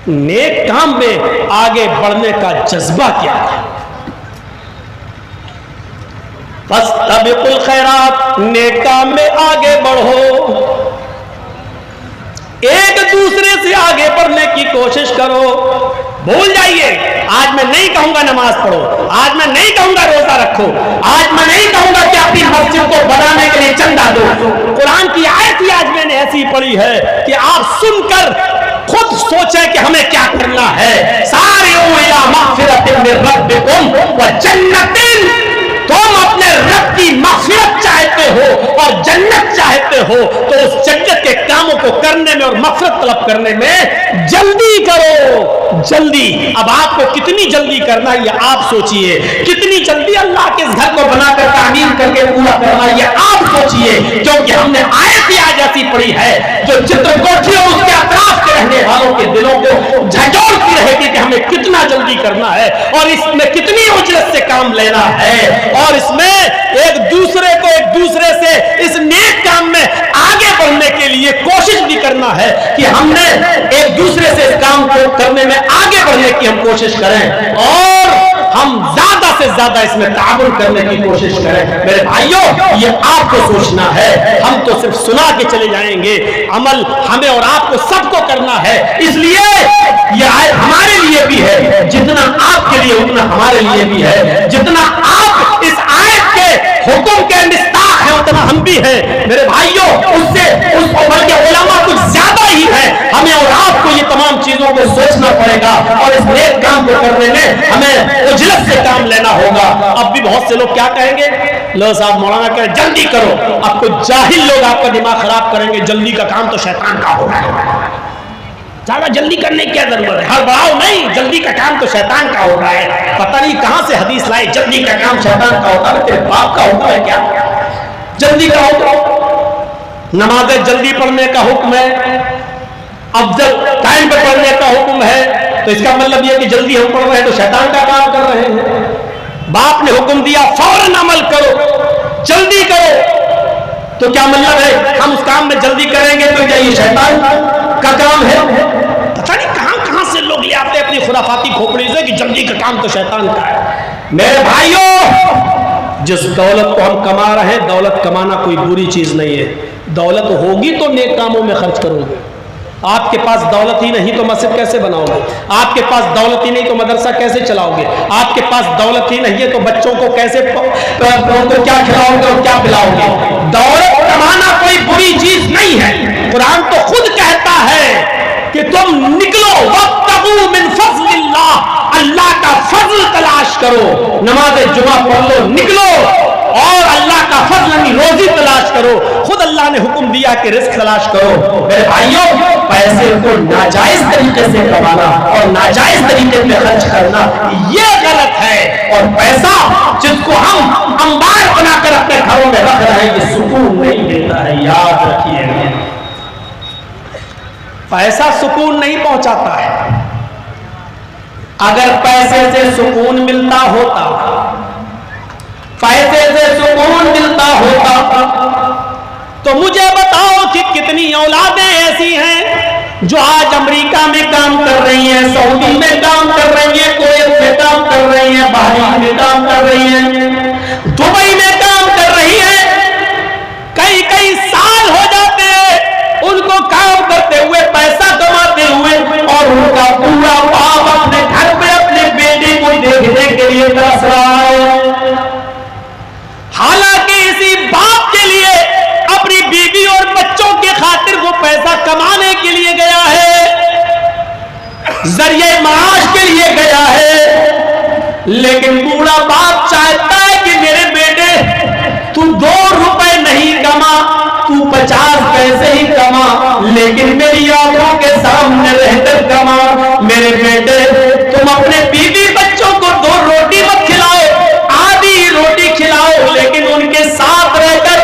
नेक काम में आगे बढ़ने का जज्बा क्या है? फस्तबिकुल खैरात, नेक काम में आगे बढ़ो, एक दूसरे से आगे बढ़ने की कोशिश करो। भूल जाइए, आज मैं नहीं कहूंगा नमाज पढ़ो, आज मैं नहीं कहूंगा रोजा रखो, आज मैं नहीं कहूंगा कि अपनी मस्जिद को बनाने के लिए चंदा दो। कुरान की आयत ही आज मैंने ऐसी पढ़ी है कि आप सुनकर खुद सोचें कि हमें क्या करना है। सारिऊ इला मग़फ़िरतिन मिन रब्बिकुम व जन्नतिन, तुम अपने रब की मग़फ़िरत चाहते हो और जन्नत चाहते हो तो उस जन्नत के कामों को करने में और मग़फ़िरत तलब करने में जल्दी करो, जल्दी। अब आपको कितनी जल्दी करना है ये आप सोचिए, कितनी जल्दी अल्लाह के इस घर को बनाकर तामीर करके पूरा करना है ये आप सोचिए, क्योंकि हमने आयत ही आज ऐसी पढ़ी है जो चित्रकोठी और उसके अतराफ के रहने वालों के दिलों को झंझोड़ती रहेगी कि हमें कितना जल्दी करना है और इसमें कितनी उजरत से काम लेना है और इसमें एक दूसरे को एक दूसरे से इस नेक काम में आगे बढ़ने के लिए कोशिश भी करना है कि हमने एक दूसरे से इस काम को करने में आगे बढ़ने की हम कोशिश करें और हम ज्यादा से ज्यादा इसमें ताबुन करने की कोशिश करें। मेरे भाइयों, ये आपको सोचना है, हम तो सिर्फ सुना के चले जाएंगे, अमल हमें और आपको सबको करना है। इसलिए ये आयत हमारे लिए भी है, जितना आपके लिए उतना हमारे लिए भी है। जितना आप इस आयत के हुक्म के मिस्ताक हैं उतना हम भी हैं। मेरे भाइयों, उससे बल्कि उलमा कुछ ज्यादा ही है। हमें और आपको ये तमाम चीजों को सोचना पड़ेगा और इस नेक काम को करने में हमें उजलत से काम लेना होगा। अब भी बहुत से लोग क्या कहेंगे, लो साहब मौलाना कहे जल्दी करो। अब कुछ जाहिल लोग आपका दिमाग खराब करेंगे, जल्दी का काम तो शैतान का होगा, ज्यादा जल्दी करने की क्या जरूरत है, हड़बड़ाओ नहीं, जल्दी का काम तो शैतान का होता है। पता नहीं कहां से हदीस लाए, जल्दी का काम शैतान का होता है। तेरे बाप का होता है क्या जल्दी का होता? नमाज़ें जल्दी पढ़ने का हुक्म है, अफजल टाइम पे पढ़ने का हुक्म है, तो इसका मतलब यह कि जल्दी हम पढ़ रहे हैं तो शैतान का काम कर रहे हैं। बाप ने हुक्म दिया फौरन अमल करो, जल्दी करो, तो क्या मतलब है हम उस काम में जल्दी करेंगे तो क्या ये शैतान का काम है? पता नहीं कहां से लोग ले आते अपनी खुराफाती खोपड़ी से कि जल्दी का काम तो शैतान का है। मेरे भाइयों, जिस दौलत को हम कमा रहे हैं, दौलत कमाना कोई बुरी चीज नहीं है। दौलत होगी तो नेक कामों में खर्च करोगे। आपके पास दौलत ही नहीं तो मस्जिद कैसे बनाओगे? आपके पास दौलत ही नहीं तो मदरसा कैसे चलाओगे? आपके पास दौलत ही नहीं है तो बच्चों को कैसे उनको क्या खिलाओगे और क्या पिलाओगे? दौलत कमाना कोई बुरी चीज नहीं है। कुरान तो खुद कहता है कि तुम निकलो, वब्तगू मिन फज़लिल्लाह, अल्लाह का फजल तलाश करो, नमाज जुमा पढ़ लो, निकलो और अल्लाह का फजल यानी रोजी तलाश करो। खुद अल्लाह ने हुक्म दिया कि रिस्क तलाश करो। मेरे भाइयों, पैसे को नाजायज तरीके से कमाना और नाजायज तरीके से खर्च करना ये गलत है। और पैसा जिसको हम अंबार बनाकर अपने घरों में रख रहे हैं, ये सुकून नहीं देता है, याद रखिए। पैसा सुकून नहीं पहुंचाता है। अगर पैसे से सुकून मिलता होता, पैसे से सुकून मिलता होता तो मुझे बताओ कि कितनी औलादें ऐसी हैं जो आज अमेरिका में काम कर रही हैं, सऊदी में काम कर रही हैं, कुवैत में काम कर रही हैं, बहरीन में काम कर रही हैं, दुबई में काम कर रही हैं। कई कई साल हो जाते हैं उनको काम करते हुए, पैसा कमाते हुए, और उनका पूरा बाप अपने घर पे अपने बेटे को देखने के लिए तरस रहा है। हालांकि इसी बाप के लिए अपनी बीवी और बच्चों के खातिर वो पैसा कमाने के लिए गया है, जरिए माश के लिए गया है, लेकिन बूढ़ा बाप चाहता है कि मेरे बेटे तू 2 रुपए नहीं कमा, तू 50 पैसे ही कमा, लेकिन मेरी आंखों के सामने रहकर कमा। मेरे बेटे तुम अपने बीवी बच्चों को 2 रोटी मत खिलाओ, आधी रोटी खिलाओ, लेकिन उनके साथ रहकर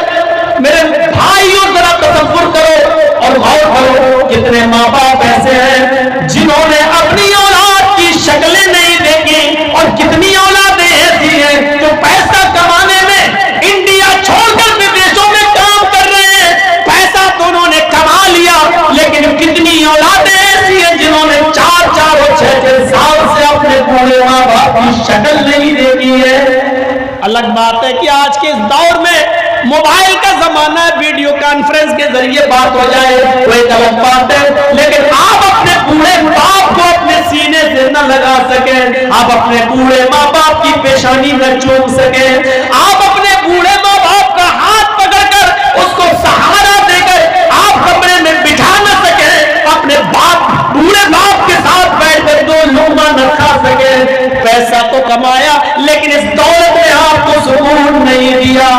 मेरे भाइयों जरा तसव्वुर करो और गौर करो कितने माँ बाप ऐसे हैं जिन्होंने अपनी औलाद की शक्लें नहीं देखी और कितनी औलादें ऐसी हैं जो पैसा कमाने में इंडिया छोड़कर विदेशों में काम कर रहे हैं। पैसा तो उन्होंने कमा लिया, लेकिन कितनी औलाद रही है। अलग बात है कि आज के इस दौर में मोबाइल का जमाना है, वीडियो कॉन्फ्रेंस के जरिए बात हो जाए, वो एक अलग बात है। लेकिन आप अपने बूढ़े बाप को अपने सीने से न लगा सके, आप अपने बूढ़े माँ बाप की पेशानी न चूम सके, आप अपने बूढ़े माँ बाप का हाथ पकड़कर उसको सहारा देकर आप कमरे में बिठा न सके, अपने बाप बूढ़े बाप के साथ बैठकर दो लुकमा न खा सके। पैसा तो कमाया लेकिन इस दौलत ने आपको सुकून नहीं दिया।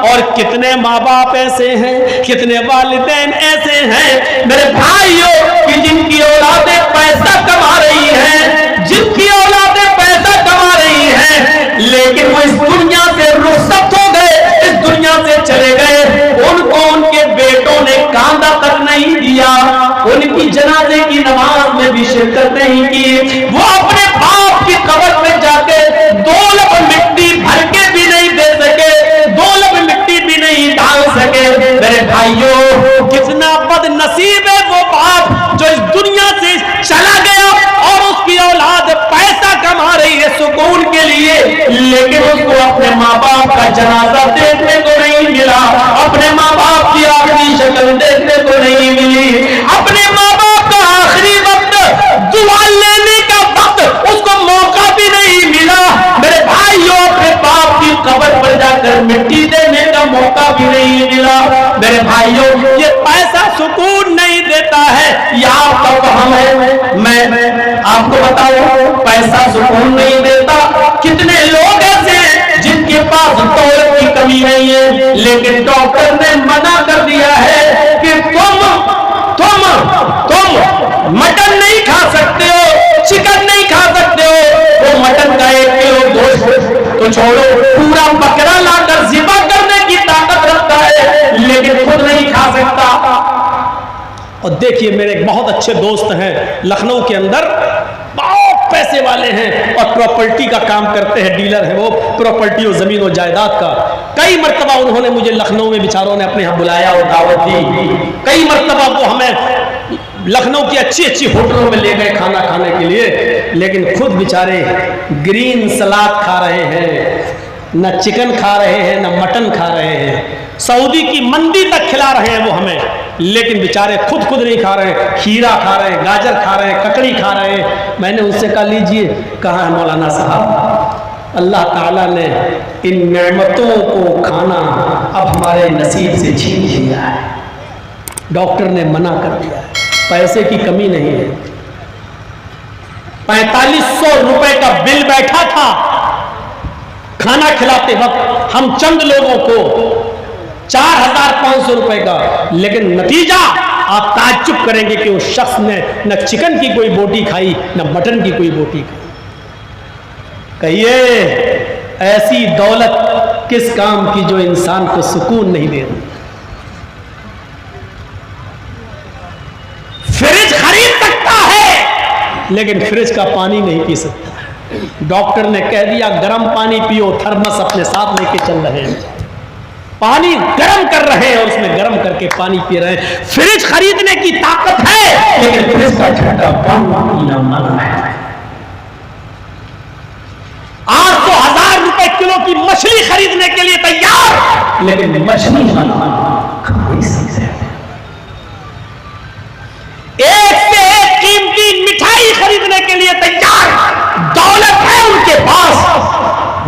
और कितने माँ बाप ऐसे हैं, कितने वालिदैन ऐसे हैं मेरे भाइयों कि जिनकी औलादें पैसा कमा रही हैं, जिनकी औलादें पैसा कमा रही हैं, लेकिन वो इस दुनिया से रुखसत हो गए, इस दुनिया से चले गए। उनको उनके बेटों ने कांधा तक नहीं दिया, उनकी जनाजे की नमाज में भी शिरकत नहीं की। वो अपने बाप की कब्र में जाके दो लब मिट्टी भर के भी नहीं दे सके, दो लब मिट्टी भी नहीं डाल सके। मेरे भाइयों कितना बदनसीब है वो बाप जो इस दुनिया से चला गया और उसकी औलाद पैसा कमा रही है सुकून के लिए, लेकिन उसको अपने माँ बाप का जनाजा देखने को नहीं मिला, अपने माँ बाप की आखिरी शक्ल देखने को नहीं मिली, अपने माँ बाप का आखिरी वक्त दुआ लेने का वक्त उसको मौका भी नहीं मिला। मेरे भाइयों अपने बाप की कब्र पर जाकर मिट्टी देने का मौका भी नहीं मिला। मेरे भाइयों ये पैसा सुकून नहीं देता है, यह आपका वहम है। मैं आपको बताऊं पैसा सुकून नहीं देता। कितने लोग ऐसे हैं जिनके पास दौलत की कमी नहीं है, लेकिन डॉक्टर ने मना कर दिया है कि तुम मटन नहीं खा सकते हो, चिकन नहीं खा सकते हो। वो मटन का 1 किलो गोश्त तो छोड़ो, पूरा बकरा लाकर ज़िबा करने की ताकत रखता है, लेकिन खुद नहीं खा सकता। और देखिए मेरे एक बहुत अच्छे दोस्त हैं लखनऊ के अंदर, बहुत पैसे वाले हैं और प्रॉपर्टी का काम करते हैं, डीलर है वो प्रॉपर्टी और जमीन और जायदाद का। कई मर्तबा उन्होंने मुझे लखनऊ में बेचारों ने अपने यहाँ बुलाया और दावत दी। कई मर्तबा वो हमें लखनऊ की अच्छी अच्छी होटलों में ले गए खाना खाने के लिए, लेकिन खुद बेचारे ग्रीन सलाद खा रहे हैं, न चिकन खा रहे हैं न मटन खा रहे हैं, सऊदी की मंदी तक खिला रहे हैं वो हमें, लेकिन बेचारे खुद नहीं खा रहे हैं। खीरा खा रहे हैं, गाजर खा रहे हैं, ककड़ी खा रहे हैं। मैंने उनसे कहा लीजिए, कहाँ है मौलाना साहब, अल्लाह ताला ने इन नेमतों को खाना अब हमारे नसीब से छीन लिया है। डॉक्टर ने मना कर दिया है, पैसे की कमी नहीं है। 4500 रुपए का बिल बैठा था खाना खिलाते वक्त, हम चंद लोगों को 4500 रुपए का, लेकिन नतीजा आप ताज्जुब करेंगे कि उस शख्स ने न चिकन की कोई बोटी खाई न मटन की कोई बोटी खाई। कहिए ऐसी दौलत किस काम की जो इंसान को सुकून नहीं दे रही। फ्रिज खरीद सकता है लेकिन फ्रिज का पानी नहीं पी सकता। डॉक्टर ने कह दिया गर्म पानी पियो, थर्मस अपने साथ लेके चल रहे हैं, पानी गर्म कर रहे हैं और उसमें गर्म करके पानी पी रहे हैं। फ्रिज खरीदने की ताकत है लेकिन फ्रिज का ठंडा पानी पीना मना है। 800,000 रुपए किलो की मछली खरीदने के लिए तैयार, लेकिन मछली खा नहीं सकते। एक से एक कीमती मिठाई खरीदने के लिए तैयार, दौलत है उनके पास,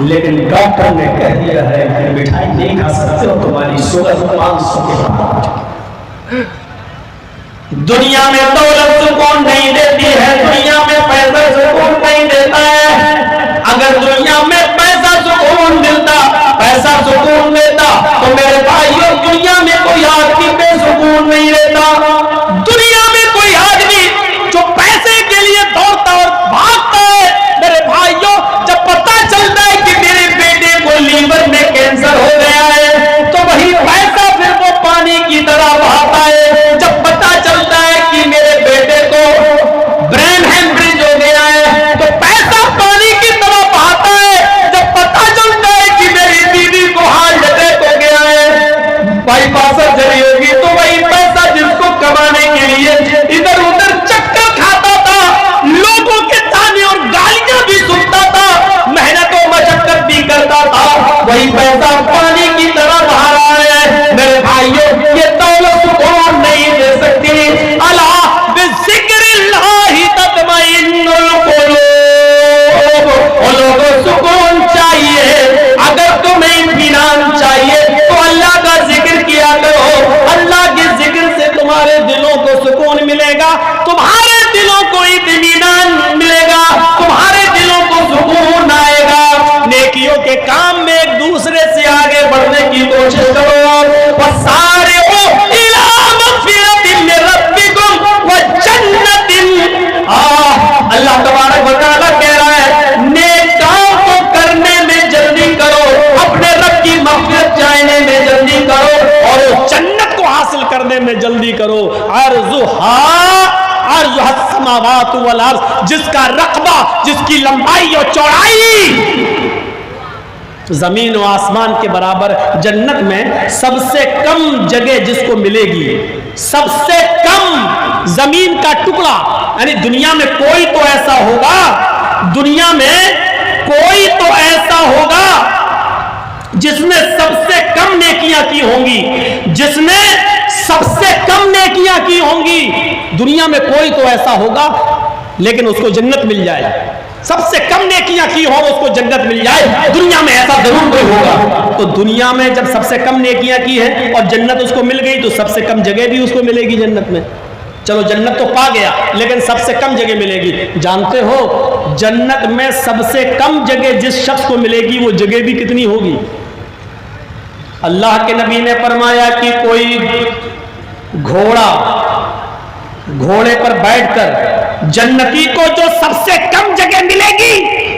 लेकिन डॉक्टर ने कह दिया है कि मिठाई नहीं खा सकते हो, तुम्हारी शुगर 500 के पार। दुनिया में दौलत सुकून नहीं देती है, दुनिया में पैसा सुकून नहीं देता है। अगर दुनिया में पैसा सुकून मिलता, पैसा सुकून देता, तो मेरे भाइयों दुनिया में कोई आदमी बेसुकून नहीं रहता। दुनिया में कोई आदमी जो पैसे के लिए दौड़ता और भागता है, मेरे भाइयों जब पता चलता है कि मेरे बेटे को लीवर में कैंसर हो गया है, तो वही पैसा फिर वो पानी की तरह बहाता है। जब पता चलता है कि मेरे बेटे कोशिश करो। वसारिऊ इला मग़फ़िरतिन मिन रब्बिकुम व जन्नतिन। अल्लाह तबारक व तआला कह रहा है नेक काम को करने में जल्दी करो, अपने रब की मग़फ़िरत चाहने में जल्दी करो और जन्नत को हासिल करने में जल्दी करो। अर्ज़ुहा समावात वल अर्ज़, जिसका रक़बा, जिसकी लंबाई और चौड़ाई जमीन और आसमान के बराबर, जन्नत में सबसे कम जगह जिसको मिलेगी, सबसे कम जमीन का टुकड़ा, यानी दुनिया में कोई तो ऐसा होगा, दुनिया में कोई तो ऐसा होगा जिसने सबसे कम नेकियां की होंगी, जिसने सबसे कम नेकियां की होंगी, दुनिया में कोई तो ऐसा होगा लेकिन उसको जन्नत मिल जाए। सबसे कम नेकियां की हो उसको जन्नत मिल जाए, दुनिया में ऐसा जरूर कोई होगा। तो दुनिया में जब सबसे कम नेकियां की है और जन्नत उसको मिल गई तो सबसे कम जगह भी उसको मिलेगी जन्नत में। चलो जन्नत तो पा गया लेकिन सबसे कम जगह मिलेगी। जानते हो जन्नत में सबसे कम जगह जिस शख्स को मिलेगी वो जगह भी कितनी होगी? अल्लाह के नबी ने फरमाया कि कोई घोड़े पर बैठकर जन्नती को जो सबसे कम जगह मिलेगी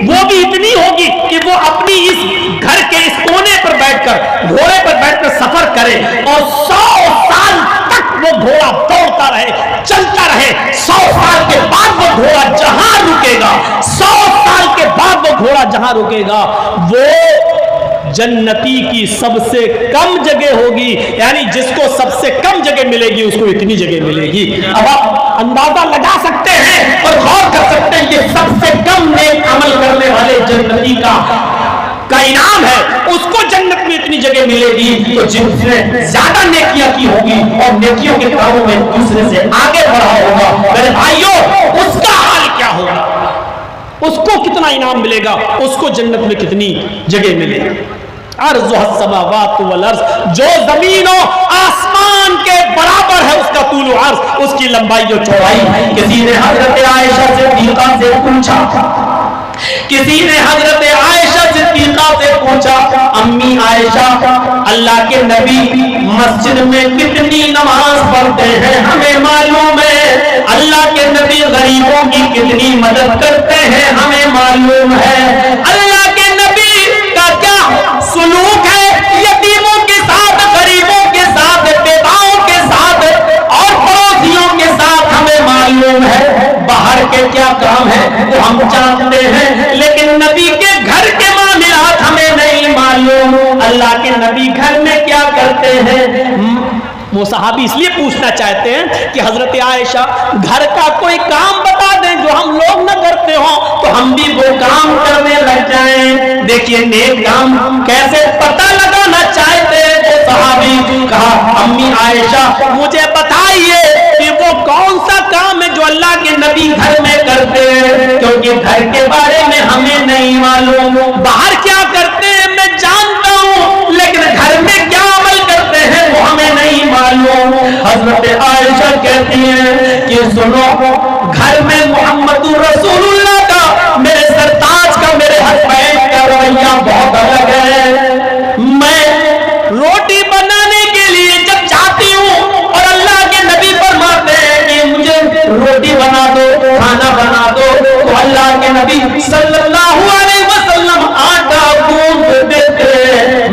वो भी इतनी होगी कि वो अपनी इस घर के इस कोने पर बैठकर, घोड़े पर बैठकर सफर करे और 100 साल तक वो घोड़ा दौड़ता रहे, चलता रहे। 100 साल के बाद वो घोड़ा जहां रुकेगा, 100 साल के बाद वो घोड़ा जहां रुकेगा वो जन्नती की सबसे कम जगह होगी। यानी जिसको सबसे कम जगह मिलेगी उसको इतनी जगह मिलेगी। अब आप अंदाजा लगा सकते हैं और गौर कर सकते हैं कि सबसे कम नेक अमल करने वाले जन्नती का इनाम है, उसको जन्नत में इतनी जगह मिलेगी। तो जिसने ज्यादा नेकियां की होगी और नेकियों के कामों में दूसरे से आगे बढ़ा होगा, मेरे भाइयों उसका हाल क्या होगा, उसको कितना इनाम मिलेगा, उसको जन्नत में कितनी जगह मिलेगी। अर्ज़ुहस समावात वल अर्ज़, जो जमीनों आसमान के बराबर है उसका तूल व अर्ज़, उसकी लंबाई और चौड़ाई। किसी ने हज़रत आयशा सिद्दीक़ा से पूछा, किसी ने हज़रत आयशा सिद्दीक़ा से पूछा, अम्मी आयशा अल्लाह के नबी मस्जिद में कितनी नमाज पढ़ते हैं? हमें मालूम है अल्लाह के नबी गरीबों की कितनी मदद करते हैं, हमें मालूम है अल्लाह के नबी का क्या सुलूक है यतीमों के साथ, गरीबों के साथ, बेवाओं के साथ और पड़ोसियों के साथ, हमें मालूम है। बाहर के क्या काम है वो हम जानते हैं लेकिन नबी के घर के मामलात हमें नहीं मालूम। अल्लाह के नबी घर में क्या करते हैं? वो सहाबी इसलिए पूछना चाहते हैं कि हजरत आयशा घर का कोई काम बता दें जो हम लोग न करते हो तो हम भी वो काम करने लग जाएं। देखिए नेक काम कैसे पता लगाना चाहते हैं वो सहाबी। कहा अम्मी आयशा मुझे बताइए कि वो कौन सा काम है जो अल्लाह के नबी घर में करते हैं, क्योंकि घर के बारे में हमें नहीं मालूम। बाहर क्या करते हैं मैं जानता हूँ लेकिन घर में क्या अमल करते हैं वो हमें नहीं मालूम। हजरत आयशा कहती हैं कि सुनो घर में मोहम्मद रसूलुल्लाह का, मेरे सरताज का, मेरे हस्बैंड का रवैया बहुत अलग है। मैं रोटी बनाने के लिए जब जाती हूँ और अल्लाह के नबी फरमाते हैं कि मुझे रोटी बना दो, खाना बना दो, तो अल्लाह के नबी सल्लल्लाहु अलैहि वसल्लम आटा गूंथ देते,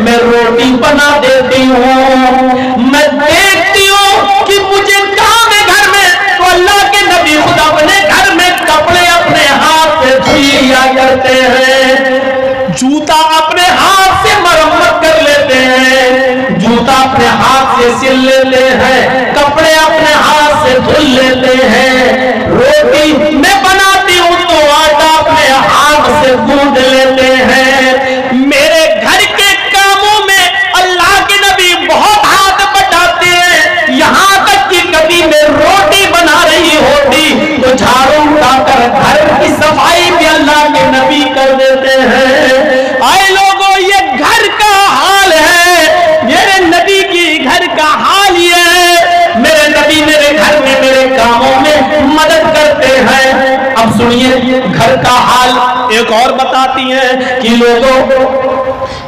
मैं रोटी बना देती हूँ। मैं देखती हूँ कि मुझे काम है घर में, तो अल्लाह के नबी खुद अपने घर में कपड़े अपने हाथ से धुलिया करते हैं, जूता अपने हाथ से मरम्मत कर लेते हैं, जूता अपने हाथ से सिल लेते हैं, कपड़े अपने हाथ से धुल लेते हैं। रोटी मैं बनाती हूँ तो आटा अपने हाथ से गूंथ लेते हैं। मेरे घर के कामों में अल्लाह के नबी बहुत हाथ बटाते हैं, यहाँ तक कि कभी मैं रोटी बना रही होती तो झाड़ू उठाकर घर की सफाई भी अल्लाह के नबी कर देते हैं। आए लोगों ये घर का हाल है, मेरे नबी की घर का हाल ये है। मेरे नबी मेरे घर में मेरे कामों में मदद करते हैं। अब सुनिए घर का हाल एक और बताती हैं कि लोगों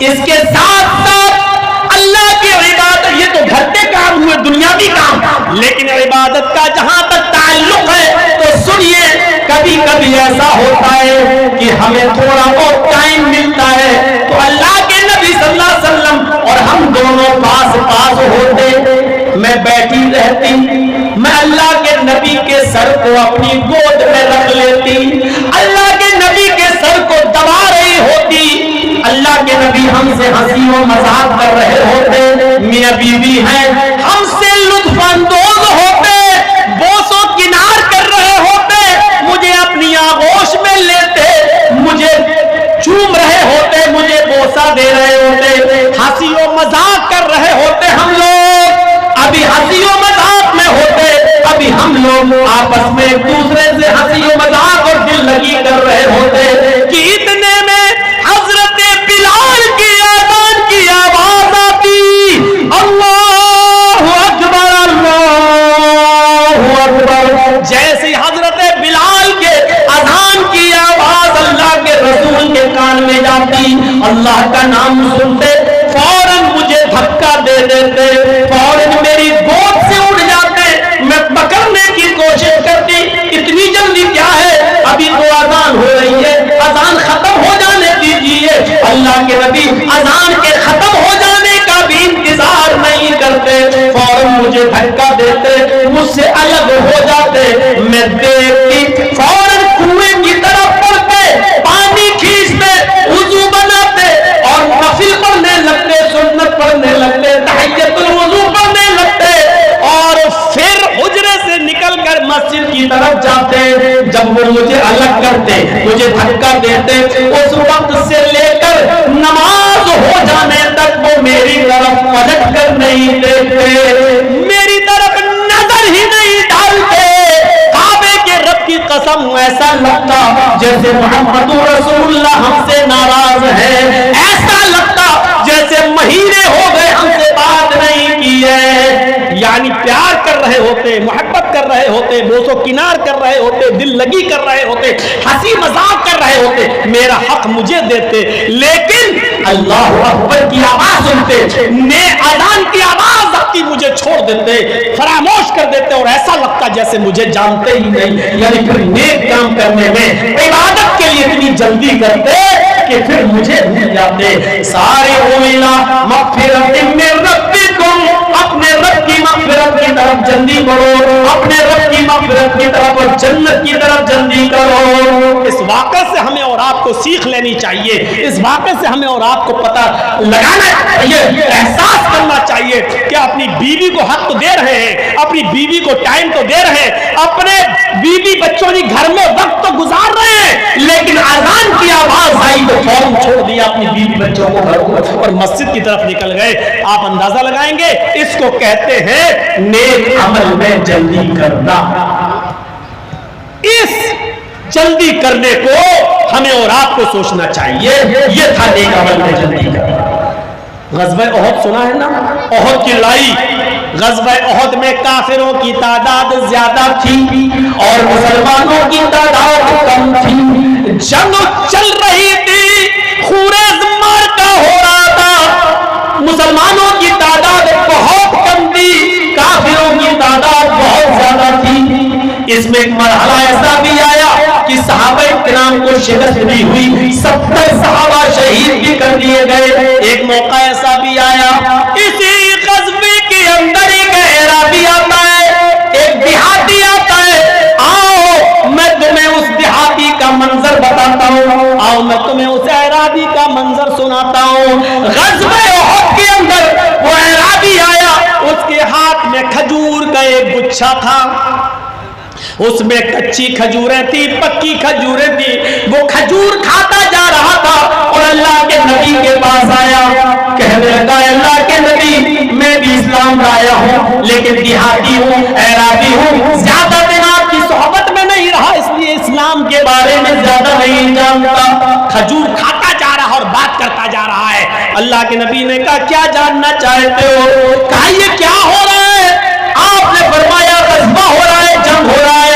इसके साथ साथ اللہ کی عبادت یہ تو گھر کے کام ہوئے دنیاوی کام، لیکن عبادت کا جہاں تک تعلق ہے تو سنیے کبھی کبھی ایسا ہوتا ہے کہ ہمیں تھوڑا بہت ٹائم ملتا ہے تو اللہ کے نبی صلی اللہ علیہ وسلم اور ہم دونوں پاس پاس ہوتے، میں بیٹھی رہتی، میں اللہ کے نبی کے سر کو اپنی گود میں رکھ لیتی، اللہ کے نبی کے سر کو دبا رہی ہوتی، اللہ کے نبی ہم سے ہنسی و مذاق کر رہے ہوتے، میاں بیوی ہیں ہم سے لطف اندوز ہوتے، بوس و کنار کر رہے ہوتے، مجھے اپنی آغوش میں لیتے، مجھے چوم رہے ہوتے، مجھے بوسا دے رہے ہوتے، ہنسی و مذاق کر رہے ہوتے، ہم لوگ ابھی ہنسی و مذاق میں ہوتے، ابھی ہم لوگ آپس میں ایک دوسرے سے ہنسی و مذاق اور دل لگی کر رہے ہوتے کہ اتنے میں حضرت بلال کی اذان کی آواز آتی، اللہ اکبر اللہ اکبر، جیسے حضرت بلال کے اذان کی آواز اللہ کے رسول کے کان میں جاتی، اللہ کا نام سنتے فوراً مجھے دھکا دے دیتے، فوراً میری گود سے اٹھ جاتے، میں پکڑنے کی کوشش کرتی، اتنی جلدی کیا ہے، ابھی تو اذان ہو رہی ہے، اذان ختم ہو جانے دیجیے، اللہ کے نبی اذان کے ختم ہو جانے کا بھی انتظار نہیں کرتے، فوراً مجھے دھکا دیتے، مجھ سے الگ ہو جاتے، میں دیکھتی فوراً کنویں کی طرف پڑتے، پانی کھینچتے، وضو بناتے اور نفل پڑھنے لگتے، سنت پڑھنے لگتے، تحیۃ الوضو پڑھنے لگتے اور پھر حجرے سے نکل کر مسجد کی طرف جاتے، جب وہ مجھے الگ کرتے، مجھے دھکا دیتے، اس وقت سے لے کر نماز ہو جانے تک وہ میری طرف پلٹ کر نہیں دیکھتے، میری طرف نظر ہی نہیں ڈالتے، کعبے کے رب کی قسم ایسا لگتا جیسے محمد رسول اللہ ہم سے ناراض ہے، ایسا لگتا جیسے مہینے ہو گئے ہم سے بات نہیں کی ہے، یعنی پیار کر رہے ہوتے، محبت کر رہے ہوتے، بوس و کنار کر رہے ہوتے، دل لگی کر رہے ہوتے، ہنسی مذاق کر رہے ہوتے، میرا حق مجھے دیتے، لیکن اللہ اکبر کی آواز سنتے، اذان کی آواز آتی، مجھے چھوڑ دیتے، فراموش کر دیتے اور ایسا لگتا جیسے مجھے جانتے ہی نہیں، یعنی پھر نیک کام کرنے میں عبادت کے لیے اتنی جلدی کرتے کہ پھر مجھے بھول جاتے، سارے اولا مغفرت من ربکم، اپنے رب کی مغفرت کی طرف جلدی بڑھو، اپنے رب کی مغفرت کی طرف اور جنت کی طرف جلدی کرو۔ اس واقعے سے ہمیں اور آپ کو سیکھ لینی چاہیے، اس واقعے سے ہمیں اور آپ کو پتہ لگانا چاہیے، احساس کرنا چاہیے کہ اپنی بیوی کو حق تو دے رہے ہیں، اپنی بیوی کو ٹائم تو دے رہے ہیں، اپنے بیوی بچوں کی گھر میں وقت تو گزار رہے ہیں، لیکن اذان کی آواز آئی تو فوراً چھوڑ دیا اپنی بیوی بچوں کو گھر کو اور مسجد کی طرف نکل گئے۔ آپ اندازہ لگائیں گے اس کو کہتے ہیں نیک عمل میں جلدی کرنا۔ اس جلدی کرنے کو ہمیں اور آپ کو سوچنا چاہیے، یہ تھا نیک عمل میں جلدی کرنا۔ غزوہ احد سنا ہے نا، احد کی لڑائی، غزوہ احد میں کافروں کی تعداد زیادہ تھی اور مسلمانوں کی تعداد کم تھی، جنگ چل رہی تھی، خونریز معرکہ ہو رہا تھا، مسلمانوں کی تعداد بہت کم تھی، کافروں کی تعداد بہت زیادہ تھی۔ اس میں ایک مرحلہ ایسا بھی آیا کہ صحابہ کرام کو شکست بھی ہوئی، 70 صحابہ شہید بھی کر دیے گئے۔ ایک موقع ایسا بھی آیا، اسی غزوے کے اندر ایک اعرابی آتا ہے، ایک دیہاتی آتا ہے، آؤ میں تمہیں اس دیہاتی کا منظر بتاتا ہوں، آؤ میں تمہیں اس اعرابی کا منظر سناتا ہوں۔ غزوہ احد کے اندر وہ اعرابی آیا، اس کے ہاتھ میں کھجور کا ایک گچھا تھا، اس میں کچی کھجوریں تھی، پکی کھجوریں تھی، وہ کھجور کھاتا جا رہا تھا اور اللہ کے نبی کے پاس آیا، کہنے لگا اللہ کے نبی میں بھی اسلام لایا ہوں لیکن دیہاتی ہوں، اعرابی ہوں، زیادہ دن آپ کی صحبت میں نہیں رہا، اس لیے اسلام کے بارے میں زیادہ نہیں جانتا۔ کھجور کھاتا جا رہا اور بات کرتا جا رہا ہے۔ اللہ کے نبی نے کہا کیا جاننا چاہتے ہو؟ کہا یہ کیا ہو رہا ہے؟ آپ نے فرمایا غزوہ ہو رہا ہے، جنگ ہو رہا ہے۔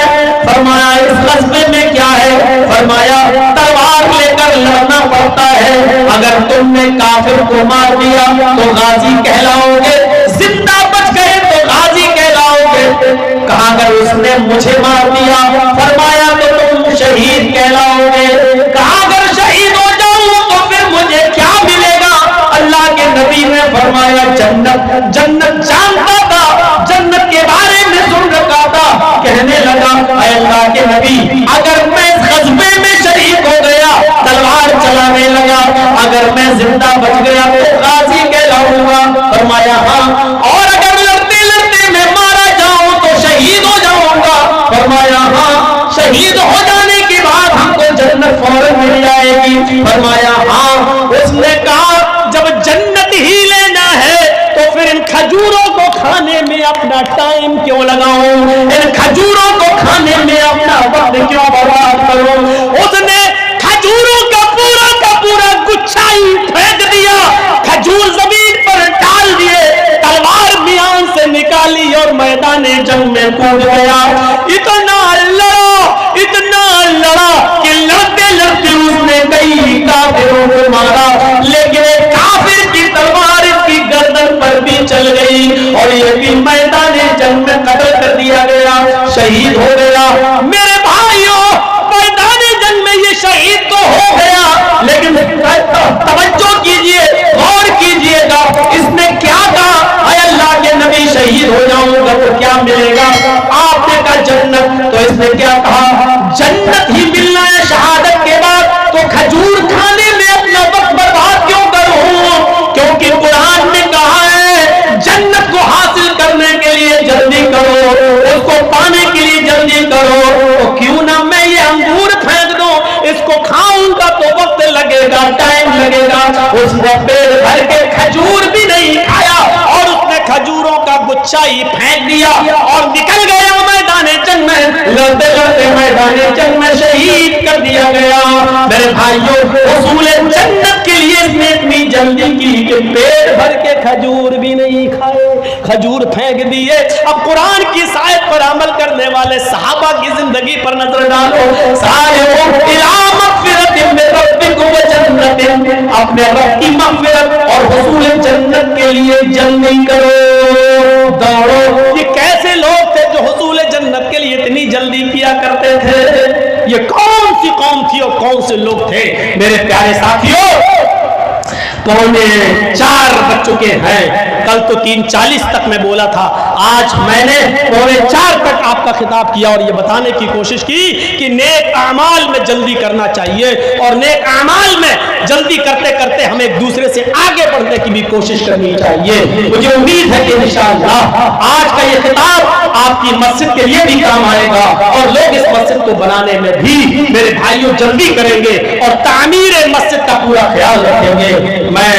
فرمایا اس غزوے میں کیا ہے؟ فرمایا تلوار لے کر لڑنا پڑ کرتا ہے اگر تم نے کافر کو مار دیا تو غازی کہلاؤ گے, زندہ بچ گئے تو غازی کہلاؤ گے. کہا اگر اس نے مجھے مار دیا, فرمایا تو تم شہید کہلاؤ گے. کہا اگر شہید ہو جاؤں تو پھر مجھے کیا ملے گا؟ اللہ کے نبی نے فرمایا جنت. جنت جانتا تھا, جنت کے بارے میں سن رکھا تھا. کہنے لگا اے اللہ کے نبی اگر میں اس غزوے میں شہید ہو گیا, تلوار چلانے لگا, اگر میں زندہ بچ گیا تو غازی کہلاؤں گا. فرمایا ہاں, اور اگر لڑتے لڑتے میں مارا جاؤں تو شہید ہو جاؤں گا. فرمایا ہاں, شہید ہو جانے کے بعد ہم کو جنت فوراً مل جائے گی. فرمایا ہاں. اس نے کہا جب جنت ہی لینا ہے تو پھر ان کھجوروں کو کھانے میں اپنا ٹائم کیوں لگاؤں, ان کھجوروں کو کھانے میں اپنا وقت کیوں برباد کروں. اس نے کھجوروں کا پورا گچھا ہی پھینک دیا, کھجور زمین پر ڈال دیے, تلوار میان سے نکالی اور میدان جنگ میں کود گیا. اتنا لڑا کہ لڑتے لڑتے اس نے کئی کافروں کو مارا, لیکن ایک کافر کی تلوار اس کی گردن پر بھی چل گئی اور یہ بھی میدان جنگ میں قتل کر دیا گیا, شہید ہو گیا. میرے بھائیوں, میدان جنگ میں یہ شہید تو ہو گیا, لیکن توجہ کیجئے, غور کیجئے گا اس نے کیا کہا, اے اللہ کے نبی شہید ہو جاؤں گا تو کیا ملے گا؟ آپ نے کہا جنت. تو اس نے کیا کہا, جنت ہی ملنا ہے شہادت کے بعد تو کھجور کھانے میں اپنا وقت برباد کیوں کروں؟ کیونکہ قرآن نے کہا ہے جنت کو حاصل کرنے کے لیے جلدی کرو, اس کو پانے کے لیے جلدی کرو. تو کیوں نہ میں یہ انگور پھینک دوں, اس کو کھاؤں گا تو وقت لگے گا, ٹائم لگے گا. اس نے پیٹ بھر کے کھجور بھی نہیں کھایا اور اس نے کھجوروں کا گچھا ہی پھینک دیا اور نکل گیا میدان جنگ میں. لڑتے لڑتے میدان جنگ میں شہید کر دیا گیا. میرے بھائیوں, حصول جنت کے لیے اس نے اتنی جلدی کی کہ پیٹ بھر کے کھجور بھی نہیں کھائے, کھجور پھینک دیے. اب قرآن کی آیت پر عمل کرنے والے صحابہ کی زندگی پر نظر ڈالو. سارے اپنے رب کی مغفرت اور حصول جنت کے لیے جلدی کرو, دوڑو. یہ کیسے لوگ تھے جو حصول جنت کے لیے اتنی جلدی کیا کرتے تھے؟ یہ کون سی قوم تھی اور کون سے لوگ تھے؟ میرے پیارے ساتھیوں, 3:45 بج چکے ہیں. کل تو 3:40 تک میں بولا تھا, آج میں نے 3:45 تک آپ کا خطاب کیا اور یہ بتانے کی کوشش کی کہ نیک اعمال میں جلدی کرنا چاہیے اور نیک اعمال میں جلدی کرتے کرتے ہمیں ایک دوسرے سے آگے بڑھنے کی بھی کوشش کرنی چاہیے. مجھے امید ہے کہ انشاءاللہ آج کا یہ خطاب آپ کی مسجد کے لیے بھی کام آئے گا اور لوگ اس مسجد کو بنانے میں بھی میرے بھائیوں جلدی کریں گے اور تعمیر مسجد کا پورا خیال رکھیں گے. میں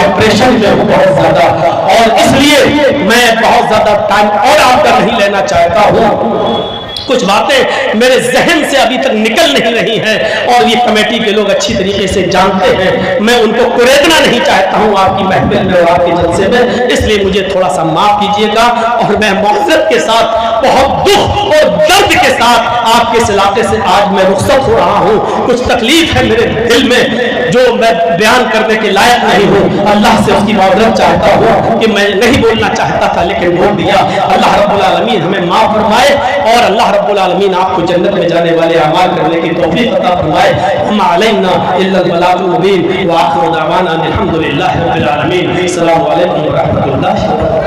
ڈپریشن میں ہوں بہت زیادہ اور اس لیے میں بہت زیادہ ٹائم اور آپ کا نہیں لینا چاہتا ہوں. کچھ باتیں میرے ذہن سے ابھی تک نکل نہیں رہی ہیں اور یہ کمیٹی کے لوگ اچھی طریقے سے جانتے ہیں. میں ان کو کریدنا نہیں چاہتا ہوں آپ کی محفل میں اور آپ کے جلسے میں, اس لیے مجھے تھوڑا سا معاف کیجیے گا اور میں معذرت کے ساتھ, بہت دکھ اور درد کے ساتھ آپ کے اس علاقے سے آج میں رخصت ہو رہا ہوں. کچھ تکلیف ہے میرے دل میں جو میں بیان کرنے کے لائق نہیں ہوں. اللہ سے اس کی معذرت چاہتا ہوں کہ میں نہیں بولنا چاہتا تھا لیکن بول دیا. اللہ رب العالمین ہمیں معاف فرمائے اور اللہ رب العالمین آپ کو جنت میں جانے والے اعمال کرنے کی توفیق عطا فرمائے. وما علینا الا البلاغ المبین. وآخر دعوانا الحمد للہ رب العالمین. السلام علیکم ورحمۃ اللہ.